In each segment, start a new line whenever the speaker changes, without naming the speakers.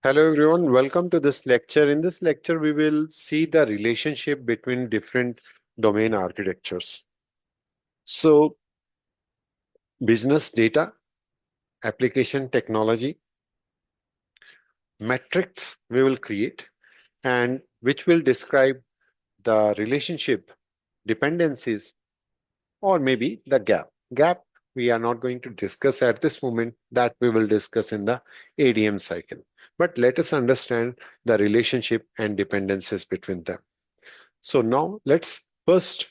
Hello everyone, welcome to this lecture. In this lecture, we will see the relationship between different domain architectures. So, business data, application technology, metrics we will create, and which will describe the relationship, dependencies, or maybe the gap. Gap we are not going to discuss at this moment, that we will discuss in the ADM cycle. But let us understand the relationship and dependencies between them. So now let's first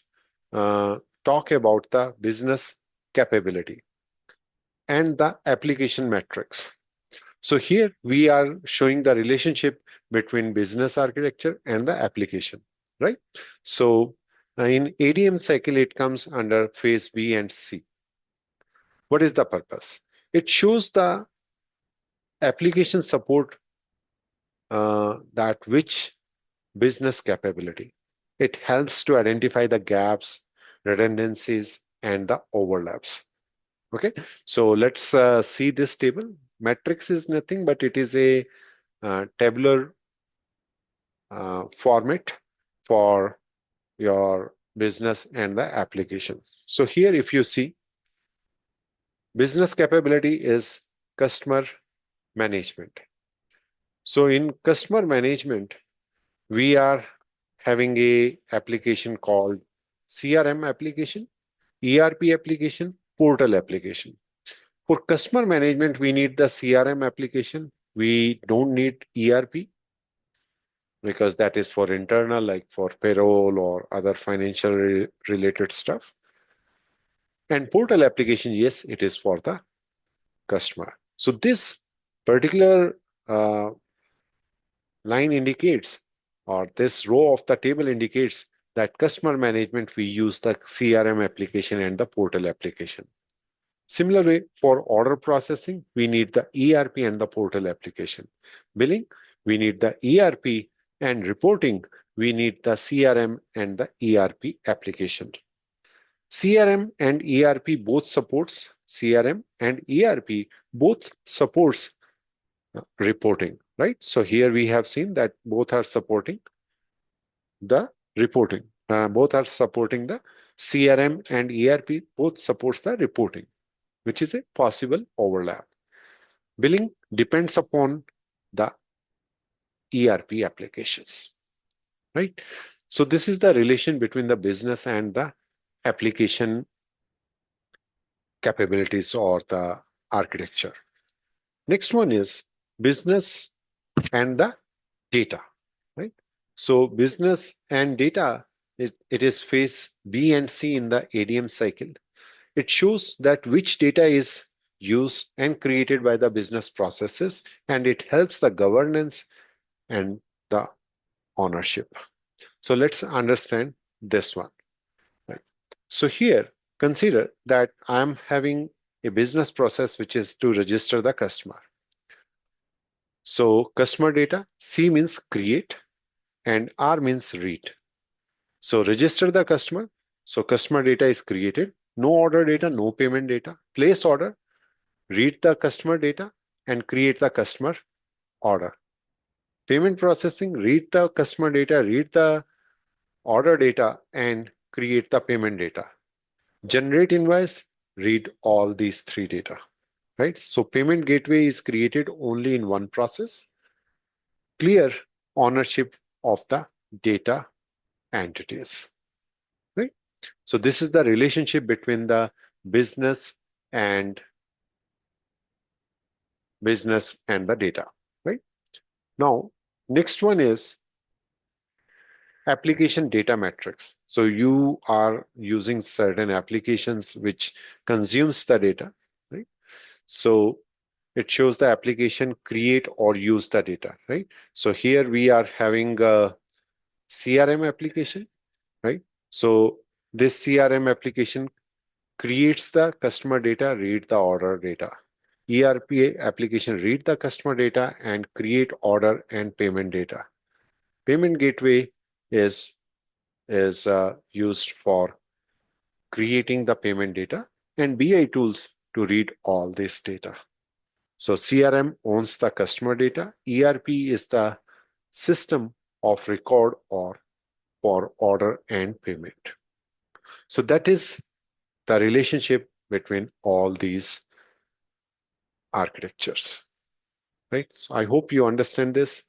talk about the business capability and the application metrics. So here we are showing the relationship between business architecture and the application, right? So in ADM cycle, it comes under phase B and C. What is the purpose? It shows the application support that which business capability. It helps to identify the gaps, redundancies, and the overlaps. Okay, so let's see this table. Matrix is nothing but it is a tabular format for your business and the application. So here, if you see, business capability is customer management. So in customer management, we are having a application called CRM application, ERP application, portal application. For customer management, we need the CRM application. We don't need ERP because that is for internal, like for payroll or other financial related stuff. And portal application, yes, it is for the customer. So this particular line indicates, or this row of the table indicates that customer management, we use the CRM application and the portal application. Similarly, for order processing, we need the ERP and the portal application. Billing, we need the ERP, and reporting, we need the CRM and the ERP application. CRM and ERP both supports CRM and ERP both supports reporting, right? So here we have seen that both are supporting the reporting. Both are supporting the CRM and ERP both supports the reporting, which is a possible overlap. Billing depends upon the ERP applications, right? So this is the relation between the business and the application capabilities or the architecture. Next one is business and the data, right? So business and data, it is phase B and C in the ADM cycle. It shows that which data is used and created by the business processes, and it helps the governance and the ownership. So let's understand this one. Right? So here, consider that I'm having a business process which is to register the customer. So customer data, C means create and R means read. So register the customer. So customer data is created. No order data, no payment data. Place order, read the customer data and create the customer order. Payment processing, read the customer data, read the order data and create the payment data. Generate invoice, read all these three data, right? So payment gateway is created only in one process. Clear ownership of the data entities, right? So this is the relationship between the business and the data, right? Now, next one is application data metrics. So you are using certain applications which consumes the data, right? So it shows the application create or use the data, right? So here we are having a CRM application, right? So this CRM application creates the customer data, read the order data. ERP application read the customer data and create order and payment data. Payment gateway is used for creating the payment data and BI tools to read all this data. So CRM owns the customer data. ERP is the system of record or for order and payment. So that is the relationship between all these architectures, right? So I hope you understand this.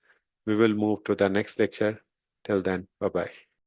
We will move to the next lecture. Till then, bye-bye.